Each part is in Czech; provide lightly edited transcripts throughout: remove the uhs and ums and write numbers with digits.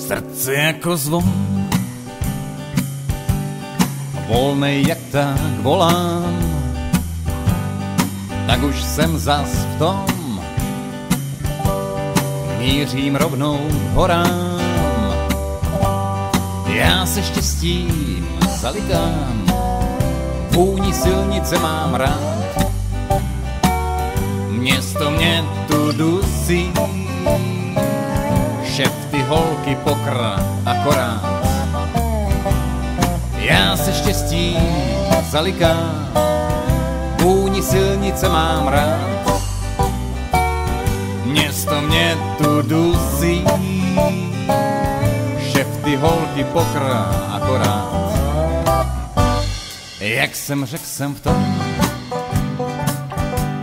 Srdce jako zvon, volnej jak tak volám, tak už jsem zas v tom, mířím rovnou k horám. Já se štěstím zalikám, vůni silnice mám rád, město mě tu dusí, šefty, holky, pokra akorát. Já se štěstím zalikám, vůni silnice mám rád, město mě tu dusí, šefty, holky, pokra akorát. Jak jsem řekl, jsem v tom,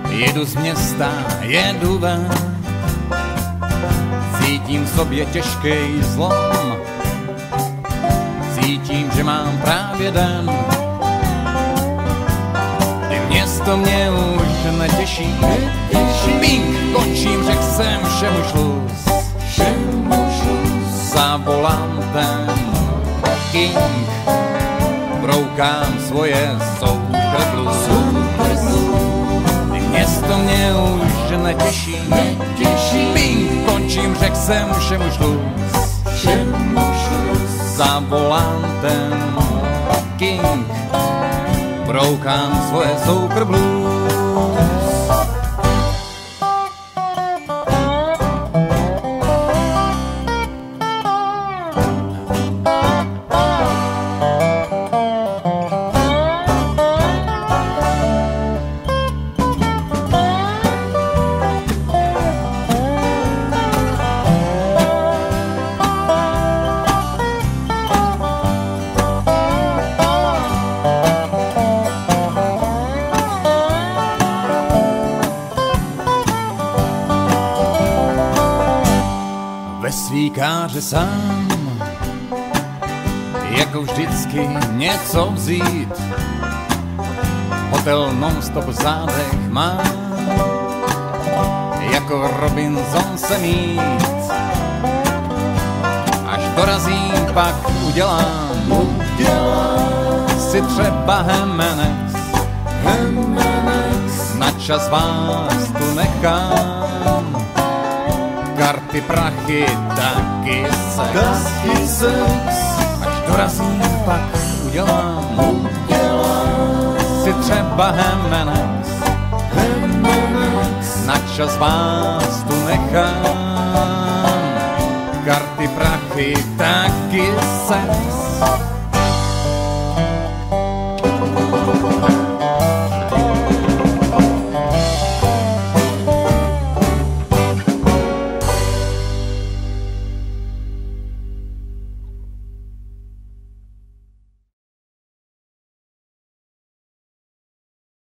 jedu z města, jedu ven, cítím v sobě těžký zlom, cítím, že mám právě den. Ty město mě už netěší, ping, končím, řekl jsem všemu šluz, za volantem king, broukám svoje soukrblus. Ty město mě už netěší, ping, končím, řekl jsem všemu šluz, za volantem king, broukám svoje soukrblus. Svíkáře sám, jako vždycky něco vzít, hotel non-stop v zádech mám, jako Robinson se mít, až dorazím, pak udělám si třeba Hemenex, na čas vás tu nechám, karty, prachy, taky sex. Až dorazím, pak udělám si třeba Hemenex, na čas vás tu nechám, karty, prachy, taky sex.